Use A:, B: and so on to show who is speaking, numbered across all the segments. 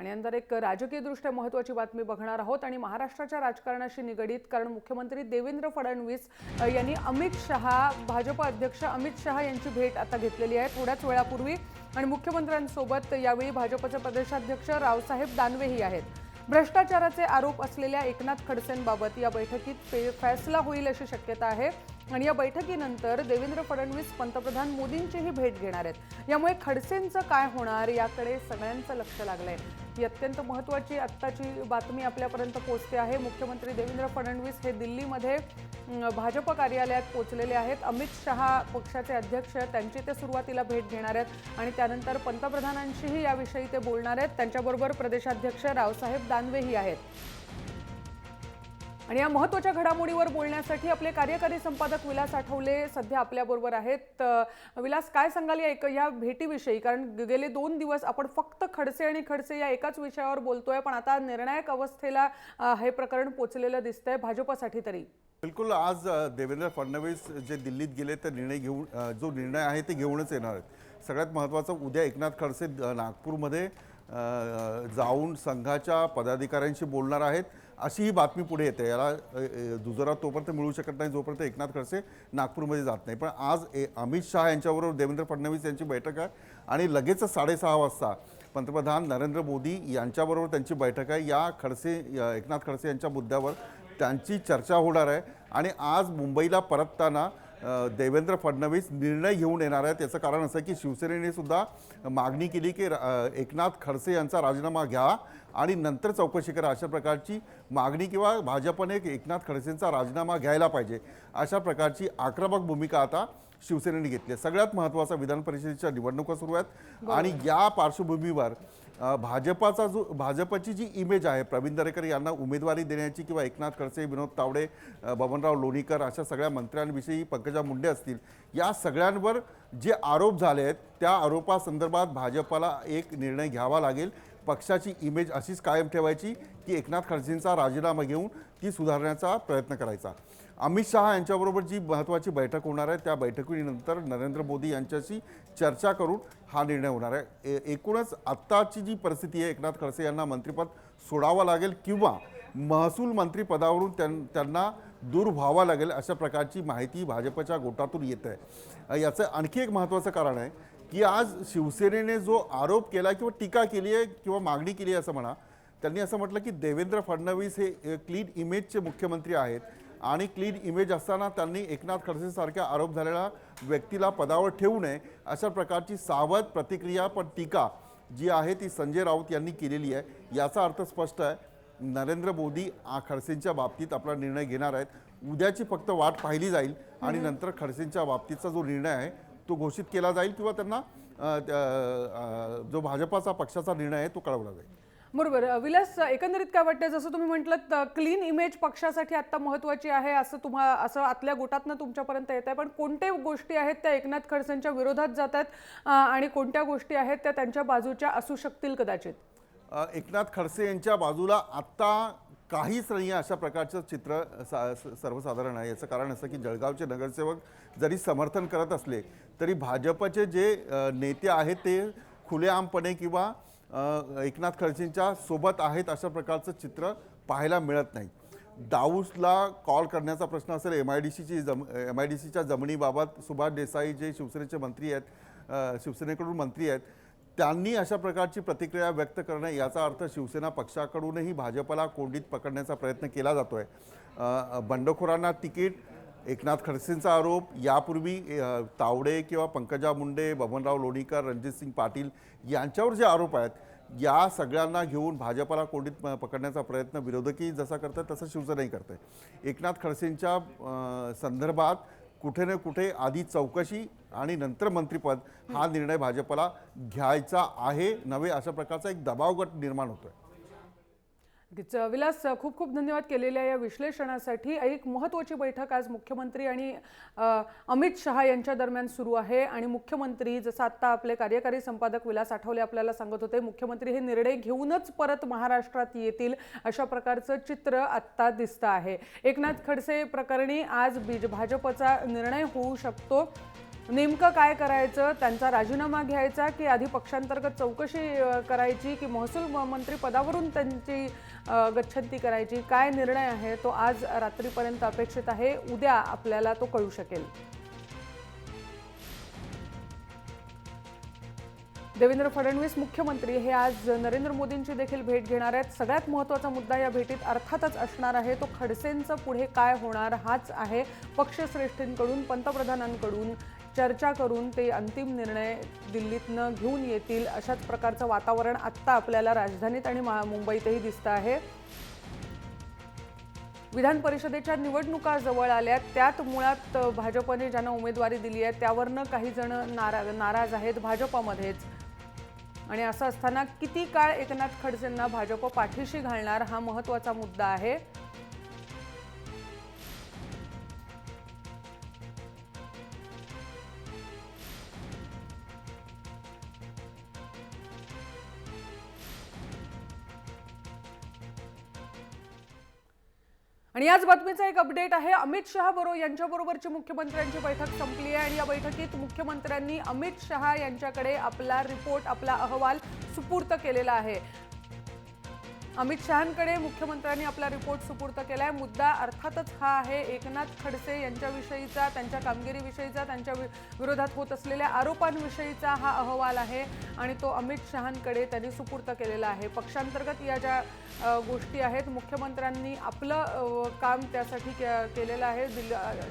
A: आणि नंतर एक राजकीयदृष्ट्या महत्त्वाची बातमी बघणार आहोत आणि महाराष्ट्राच्या राजकारणाशी निगडीत, कारण मुख्यमंत्री देवेंद्र फडणवीस यांनी अमित शहा, भाजप अध्यक्ष अमित शहा यांची भेट आता घेतलेली आहे थोड्याच वेळापूर्वी. आणि मुख्यमंत्र्यांसोबत यावेळी भाजपचे प्रदेशाध्यक्ष रावसाहेब दानवेही आहेत. भ्रष्टाचाराचे आरोप असलेल्या एकनाथ खडसेंबाबत या बैठकीत फैसला होईल अशी शक्यता आहे. आणि या बैठकीनंतर देवेंद्र फडणवीस पंतप्रधान मोदींचीही भेट घेणार आहेत. यामुळे खडसेंचं काय होणार याकडे सगळ्यांचं लक्ष लागलंय. ही अत्यंत महत्त्वाची आत्ताची बातमी आपल्यापर्यंत पोहोचते आहे. मुख्यमंत्री देवेंद्र फडणवीस हे दिल्लीमध्ये भाजप कार्यालयात पोहोचलेले आहेत. अमित शहा पक्षाचे अध्यक्ष, त्यांची ते सुरुवातीला भेट घेणार आहेत आणि त्यानंतर पंतप्रधानांशीही याविषयी ते बोलणार आहेत. त्यांच्याबरोबर प्रदेशाध्यक्ष रावसाहेब दानवेही आहेत. आणि या महत्त्वाच्या घडामोडीवर बोलण्यासाठी आपले कार्यकारी संपादक विलास आठवले सध्या आपल्याबरोबर आहेत. विलास, काय सांगाल या भेटीविषयी? कारण गेले 2 दिवस आपण फक्त खडसे आणि खडसे या एकाच विषयावर बोलतोय, पण आता निर्णायक अवस्थेला हे प्रकरण पोचलेलं दिसतंय भाजपसाठी तरी.
B: बिलकुल. आज देवेंद्र फडणवीस जे दिल्लीत गेले तर जो निर्णय आहे ते घेऊनच येणार आहेत. सगळ्यात महत्त्वाचं, उद्या एकनाथ खडसे नागपूरमध्ये जाऊन संघाच्या पदाधिकाऱ्यांशी बोलणार आहेत अशी ही बातमी पुढे येते. याला दुजोरा तोपर्यंत मिळू शकत नाही जोपर्यंत एकनाथ खडसे नागपूरमध्ये जात नाही. पण आज अमित शहा यांच्याबरोबर देवेंद्र फडणवीस यांची बैठक आहे आणि लगेचच 6:30 वाजता पंतप्रधान नरेंद्र मोदी यांच्याबरोबर त्यांची बैठक आहे. एकनाथ खडसे यांच्या मुद्द्यावर त्यांची चर्चा होणार आहे. आणि आज मुंबईला परतताना देवेंद्र फडणवीस निर्णय घेऊन येणार आहेत. याचं कारण असं की शिवसेनेने सुद्धा मागणी केली की एकनाथ खडसे यांचा राजीनामा घ्या आणि नंतर चौकशी करा, अशा प्रकारची मागणी, किंवा भाजपने एकनाथ खडसेंचा राजीनामा घ्यायला पाहिजे अशा प्रकारची आक्रमक भूमिका आता शिवसेनेने घेतली आहे. सगळ्यात महत्त्वाचा, विधान परिषदेच्या निवडणुका सुरू आहेत आणि या पार्श्वभूमीवर भाजपची जी इमेज आहे, प्रवीण दरेकर यांना उमेदवारी देण्याची, किंवा एकनाथ खडसे, विनोद तावडे, बबनराव लोणीकर अशा सगळ्या मंत्र्यांविषयी, पंकजा मुंडे असतील, या सगळ्यांवर जे आरोप झाले आहेत त्या आरोपासंदर्भात भाजपला एक निर्णय घ्यावा लागेल. पक्षाची इमेज अशीच कायम ठेवायची की एकनाथ खडसेंचा राजीनामा घेऊन ती सुधारण्याचा प्रयत्न करायचा. अमित शहा यांच्याबरोबर जी महत्त्वाची बैठक होणार आहे त्या बैठकीनंतर नरेंद्र मोदी यांच्याशी चर्चा करून हा निर्णय होणार आहे. एकूणच आत्ताची जी परिस्थिती आहे, एकनाथ खडसे यांना मंत्रिपद सोडावं लागेल किंवा महसूल मंत्रिपदावरून त्यांना दूर व्हावं लागेल अशा प्रकारची माहिती भाजपच्या गोटातून येत आहे. याचं आणखी एक महत्त्वाचं कारण आहे की आज शिवसेनेने जो आरोप केला किंवा टीका केली आहे किंवा मागणी केली आहे असं म्हणा, त्यांनी असं म्हटलं की देवेंद्र फडणवीस हे क्लीन इमेजचे मुख्यमंत्री आहेत आणि क्लीन इमेज असताना त्यांनी एकनाथ खडसेसारख्या आरोप झालेल्या व्यक्तीला पदावर ठेवू नये अशा प्रकारची सावध प्रतिक्रिया, पण टीका जी आहे ती संजय राऊत यांनी केलेली आहे. याचा अर्थ स्पष्ट आहे, नरेंद्र मोदी खडसेंच्या बाबतीत आपला निर्णय घेणार आहेत. उद्याची फक्त वाट पाहिली जाईल आणि नंतर खडसेंच्या बाबतीतचा जो निर्णय आहे तो घोषित केला जाईल किंवा त्यांना जो भाजपाचा पक्षाचा निर्णय आहे तो कळवला जाईल.
A: बरोबर. विलास, एकंदरीत काय वाटतं, जसं तुम्ही म्हटलं क्लीन इमेज पक्षासाठी आता महत्त्वाची आहे असं आतल्या गोटातनं तुमच्यापर्यंत येत आहे, पण कोणत्या गोष्टी आहेत त्या एकनाथ खडसेंच्या विरोधात जात आहेत आणि कोणत्या गोष्टी आहेत त्या त्यांच्या बाजूच्या असू शकतील कदाचित?
B: एकनाथ खडसे यांच्या बाजूला आत्ता काहीच नाही अशा प्रकारचं चित्र सर्वसाधारण आहे. याचं कारण असं की जळगावचे नगरसेवक जरी समर्थन करत असले तरी भाजपचे जे नेते आहेत ते खुलेआमपणे किंवा एकनाथ खडसेंच्या सोबत आहेत अशा प्रकारचं चित्र पाहायला मिळत नाही. दाऊसला कॉल करण्याचा प्रश्न असेल, MIDCच्या जमिनीबाबत सुभाष देसाई जे शिवसेनेचे मंत्री आहेत, शिवसेनेकडून मंत्री आहेत, त्यांनी अशा प्रकारची प्रतिक्रिया व्यक्त करणं, याचा अर्थ शिवसेना पक्षाकडूनही भाजपला कोंडीत पकडण्याचा प्रयत्न केला जातो आहे. बंडखोरांना तिकीट, एकनाथ खडसेंचा आरोप, यापूर्वी तावडे किंवा पंकजा मुंडे, बबनराव लोणीकर, रणजितसिंग पाटील यांच्यावर जे आरोप आहेत, या सगळ्यांना घेऊन भाजपला कोंडीत पकडण्याचा प्रयत्न विरोधकी जसा करतात तसं शिवसेनाही करते. एकनाथ खडसेंच्या संदर्भात कुठे ना कुठे आधी चौकशी आणि नंतर मंत्रिपद हा निर्णय भाजपला घ्यायचा आहे नव्हे अशा प्रकारचा एक दबावगट निर्माण होतोय.
A: विलास, खूप खूप धन्यवाद केलेल्या या विश्लेषणासाठी. एक महत्त्वाची बैठक आज मुख्यमंत्री आणि अमित शहा यांच्या दरम्यान सुरू आहे आणि मुख्यमंत्री, जसं आत्ता आपले कार्यकारी संपादक विलास आठवले आपल्याला सांगत होते, मुख्यमंत्री हे निर्णय घेऊनच परत महाराष्ट्रात येतील अशा प्रकारचं चित्र आत्ता दिसतं आहे. एकनाथ खडसे प्रकरणी आज भाजपचा निर्णय होऊ शकतो. नेमकं काय करायचं, त्यांचा राजीनामा घ्यायचा की आधी पक्षांतर्गत चौकशी करायची की महसूल मंत्री पदावरून त्यांची गच्छंती करायची, काय निर्णय आहे तो आज रात्रीपर्यंत अपेक्षित आहे. उद्या आपल्याला तो कळू शकेल. देवेंद्र फडणवीस मुख्यमंत्री हे आज नरेंद्र मोदींची देखील भेट घेणार आहेत. सगळ्यात महत्त्वाचा मुद्दा या भेटीत अर्थातच असणार आहे तो खडसेंचं पुढे काय होणार हाच आहे. पक्षश्रेष्ठींकडून पंतप्रधानांकडून चर्चा करून ते अंतिम निर्णय दिल्लीतनं घेऊन येतील अशाच प्रकारचं वातावरण आत्ता आपल्याला राजधानीत आणि मुंबईतही दिसतं आहे. विधान परिषदेच्या निवडणुका जवळ आल्या, त्यात मुळात भाजपने ज्यांना उमेदवारी दिली आहे त्यावरनं काही जण नाराज आहेत भाजपमध्येच. आणि असं असताना किती काळ एकनाथ खडसेंना भाजप पाठीशी घालणार हा महत्त्वाचा मुद्दा आहे. आणि याच बातमीचा एक अपडेट आहे. अमित शहा यांच्याबरोबरची मुख्यमंत्र्यांची बैठक संपली आहे आणि या बैठकीत मुख्यमंत्र्यांनी अमित शहा यांच्याकडे आपला रिपोर्ट, आपला अहवाल सुपूर्द केलेला आहे. अमित शहांकडे मुख्यमंत्र्यांनी आपला रिपोर्ट सुपूर्द केला आहे. मुद्दा अर्थातच हा आहे एकनाथ खडसे यांच्याविषयीचा, त्यांच्या कामगिरीविषयीचा, त्यांच्या विरोधात होत असलेल्या आरोपांविषयीचा हा अहवाल आहे आणि तो अमित शहांकडे त्यांनी सुपूर्द केलेला आहे. पक्षांतर्गत या ज्या गोष्टी आहेत मुख्यमंत्र्यांनी आपलं काम त्यासाठी केलेलं आहे.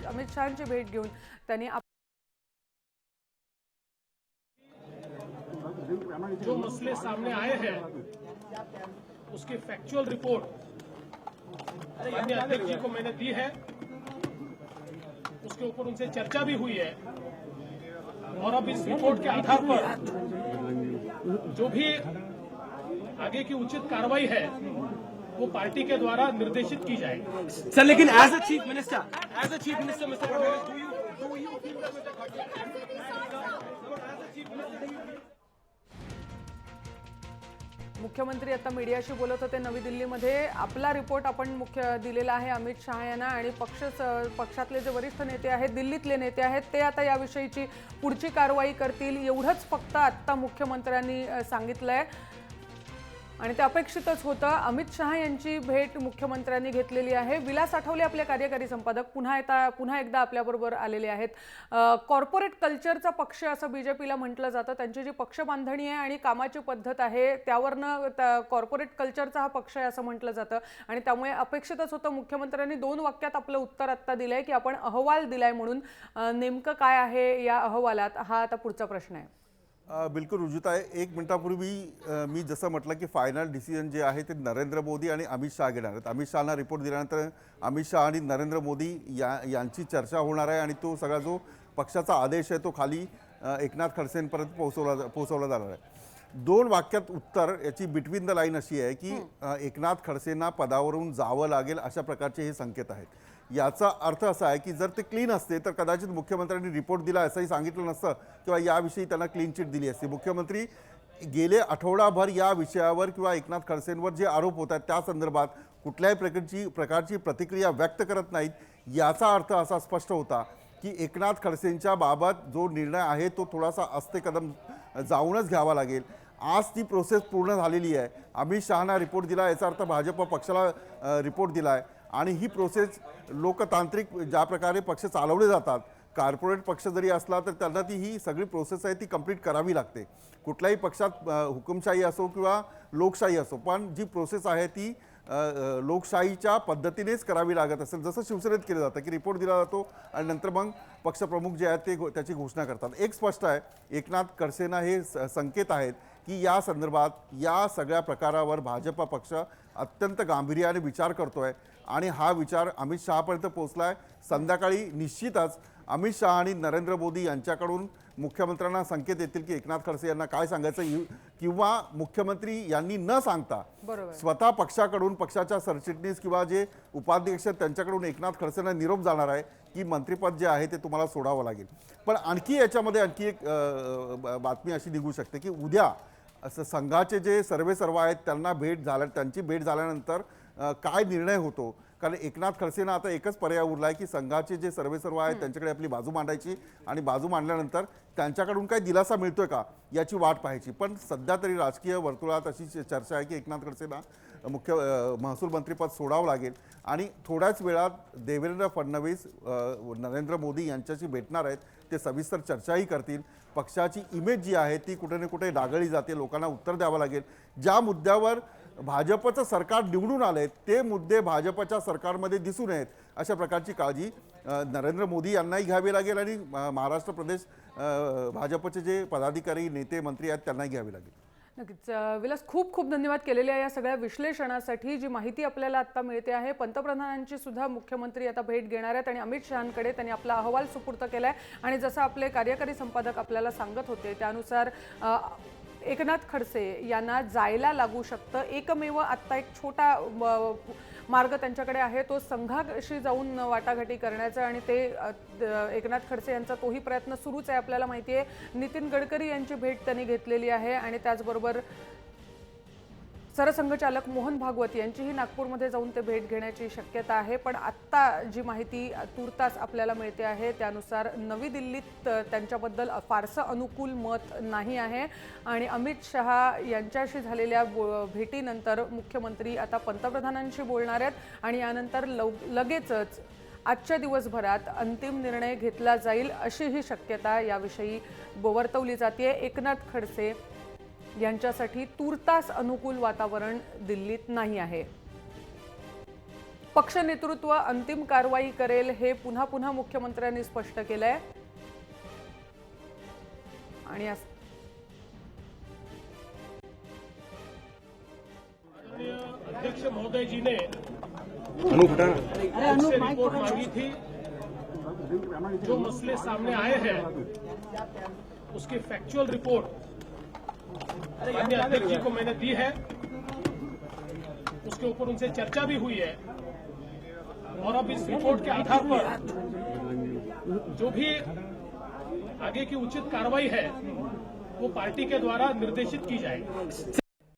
A: अमित शहांची भेट घेऊन त्यांनी
C: जो मसले सामने आए हैं उसकी फैक्चुअल रिपोर्ट माननीय अध्यक्ष जी को मैंने दी है. उसके ऊपर उनसे चर्चा भी हुई है और अब इस रिपोर्ट के आधार पर जो भी आगे की उचित कार्रवाई है वो पार्टी के द्वारा निर्देशित की जाएगी.
D: सर लेकिन as a chief minister mister Fadnavis
A: मुख्यमंत्री आता मीडियाशी बोलत होते नवी दिल्लीमध्ये. आपला रिपोर्ट आपण दिलेला आहे अमित शहा यांना आणि पक्षातले जे वरिष्ठ नेते आहेत, दिल्लीतले नेते आहेत, ते आता याविषयीची पुढची कारवाई करतील एवढंच फक्त आत्ता मुख्यमंत्र्यांनी सांगितलंय आणि ते अपेक्षितच होतं. अमित शहा यांची भेट मुख्यमंत्र्यांनी घेतलेली आहे. विलास आठवले आपले कार्यकारी संपादक पुन्हा एकदा आपल्याबरोबर आलेले आहेत. कॉर्पोरेट कल्चरचा पक्ष असं बीजेपीला म्हटलं जातं. त्यांची जी पक्ष बांधणी आहे आणि कामाची पद्धत आहे त्यावरनं कॉर्पोरेट कल्चरचा हा पक्ष आहे असं म्हटलं जातं आणि त्यामुळे अपेक्षितच होतं. मुख्यमंत्र्यांनी 2 वाक्यात आपलं उत्तर आत्ता दिलंय की आपण अहवाल दिलाय म्हणून. नेमकं काय आहे या अहवालात हा आता पुढचा प्रश्न आहे.
B: बिलकुल रुजुता आहे. 1 मिनिटापूर्वी मी जसं म्हटलं की फायनल डिसिजन जे आहे ते नरेंद्र मोदी आणि अमित शहा घेणार आहेत. अमित शहाना रिपोर्ट दिल्यानंतर अमित शहा आणि नरेंद्र मोदी यांची चर्चा होणार आहे आणि तो सगळा जो पक्षाचा आदेश आहे तो खाली एकनाथ खडसेंपर्यंत पोहोचवला जाणार आहे. 2 वाक्यात उत्तर याची बिटवीन द लाईन अशी आहे की एकनाथ खडसेंना पदावरून जावं लागेल अशा प्रकारचे हे संकेत आहेत. याचा अर्थ असा आहे की जर ते क्लीन असते तर कदाचित मुख्यमंत्र्यांनी रिपोर्ट दिला असंही सांगितलं नसतं किंवा याविषयी त्यांना क्लीन चिट दिली असती. मुख्यमंत्री गेले आठवडाभर या विषयावर किंवा एकनाथ खडसेंवर जे आरोप होत आहेत त्या संदर्भात कुठल्याही प्रकारची प्रतिक्रिया व्यक्त करत नाहीत. याचा अर्थ असा स्पष्ट होता की एकनाथ खडसेंच्या बाबत जो निर्णय आहे तो थोडासा आस्ते कदम जाऊनच घ्यावा लागेल. आज ती प्रोसेस पूर्ण झालेली आहे. अमित शहाना रिपोर्ट दिला याचा अर्थ भाजप पक्षाला रिपोर्ट दिला आहे आणि ही प्रोसेस लोकतांत्रिक ज्या प्रकारे पक्ष चालवले जातात, कॉर्पोरेट पक्ष जरी असला तर त्यांना ही सगळी प्रोसेस आहे ती कंप्लीट करावी लागते. कुठल्याही पक्षात हुकुमशाही असो किंवा लोकशाही असो, पण जी प्रोसेस आहे ती लोकशाहीच्या पद्धतीनेच करावी लागत असेल. जसं शिवसेनेत केलं जातं की रिपोर्ट दिला जातो आणि नंतर मग पक्षप्रमुख जे आहेत ते त्याची घोषणा करतात. एक स्पष्ट आहे, एकनाथ खडसेंना हे संकेत आहेत की या संदर्भात या सगळ्या प्रकारावर भाजप पक्ष अत्यंत गांभीर्याने विचार करतोय आणि हा विचार अमित शहापर्यंत पोहोचला आहे. संध्याकाळी निश्चितच अमित शहा आणि नरेंद्र मोदी यांच्याकडून मुख्यमंत्र्यांना संकेत येतील की एकनाथ खडसे यांना काय सांगायचं किंवा मुख्यमंत्री यांनी न सांगता स्वतः पक्षाकडून पक्षाच्या सरचिटणीस किंवा जे उपाध्यक्ष त्यांच्याकडून एकनाथ खडसेंना निरोप जाणार आहे की मंत्रिपद जे आहे ते तुम्हाला सोडावं लागेल. पण आणखी याच्यामध्ये आणखी एक बातमी अशी निघू शकते की उद्या असं संघाचे जे सर्वेसर्वा आहेत त्यांची भेट झाल्यानंतर काय निर्णय होतो कारण एकनाथ खडसेंना आता एकच पर्याय उरला आहे की संघाचे जे सर्वेसर्व आहेत त्यांच्याकडे आपली बाजू मांडायची आणि बाजू मांडल्यानंतर त्यांच्याकडून काही दिलासा मिळतोय का याची वाट पाहायची. पण सध्या तरी राजकीय वर्तुळात अशी चर्चा आहे की एकनाथ खडसेंना मुख्य महसूल मंत्रीपद सोडावं लागेल आणि थोड्याच वेळात देवेंद्र फडणवीस नरेंद्र मोदी यांच्याशी भेटणार आहेत. ते सविस्तर चर्चाही करतील. पक्षाची इमेज जी आहे ती कुठे ना कुठे डागळली जाते. लोकांना उत्तर द्यावं लागेल. ज्या मुद्द्यावर भाजपचं सरकार निवडून आलंय ते मुद्दे भाजपच्या सरकारमध्ये दिसू नयेत अशा प्रकारची काळजी नरेंद्र मोदी यांनाही घ्यावी लागेल आणि महाराष्ट्र प्रदेश भाजपचे जे पदाधिकारी नेते मंत्री आहेत त्यांनाही घ्यावी लागेल.
A: नक्कीच विलास, खूप खूप धन्यवाद केलेल्या या सगळ्या विश्लेषणासाठी. जी माहिती आपल्याला आता मिळते आहे, पंतप्रधानांची सुद्धा मुख्यमंत्री आता भेट घेणार आहेत आणि अमित शहांकडे त्यांनी आपला अहवाल सुपूर्द केलाय. आणि जसं आपले कार्यकारी संपादक आपल्याला सांगत होते त्यानुसार एकनाथ खडसे यांना जायला लागू शकतं. एकमेव आत्ता एक छोटा मार्ग त्यांच्याकडे आहे, तो संघाशी जाऊन वाटाघाटी करण्याचा आणि ते एकनाथ खडसे यांचा तोही प्रयत्न सुरूच आहे. आपल्याला माहिती आहे नितीन गडकरी यांची भेट त्यांनी घेतलेली आहे आणि त्याचबरोबर सरसंघचालक मोहन भागवत यांचीही नागपूरमध्ये जाऊन ते भेट घेण्याची शक्यता आहे. पण आत्ता जी माहिती तुर्तास आपल्याला मिळते आहे त्यानुसार नवी दिल्लीत त्यांच्याबद्दल फारसं अनुकूल मत नाही आहे आणि अमित शहा यांच्याशी झालेल्या भेटीनंतर मुख्यमंत्री आता पंतप्रधानांशी बोलणार आहेत आणि यानंतर लगेचच आजच्या दिवसभरात अंतिम निर्णय घेतला जाईल अशी ही शक्यता याविषयी वर्तवली जाते. एकनाथ खडसे यांच्यासाठी तुर्तास अनुकूल वातावरण दिल्लीत नाही आहे. पक्ष नेतृत्व अंतिम कारवाई करेल हे पुन्हा पुन्हा मुख्यमंत्र्यांनी स्पष्ट केलंय आणि
C: अध्यक्ष महोदय जी ने से रिपोर्ट मांगी थी. जो मसले सामने आए हैं उसकी फैक्चुअल रिपोर्ट माननीय अध्यक्ष जी को मैंने दी है. उसके ऊपर उनसे चर्चा भी हुई है और अब इस रिपोर्ट के आधार पर जो भी आगे की उचित कार्रवाई है वो पार्टी के द्वारा निर्देशित की जाएगी.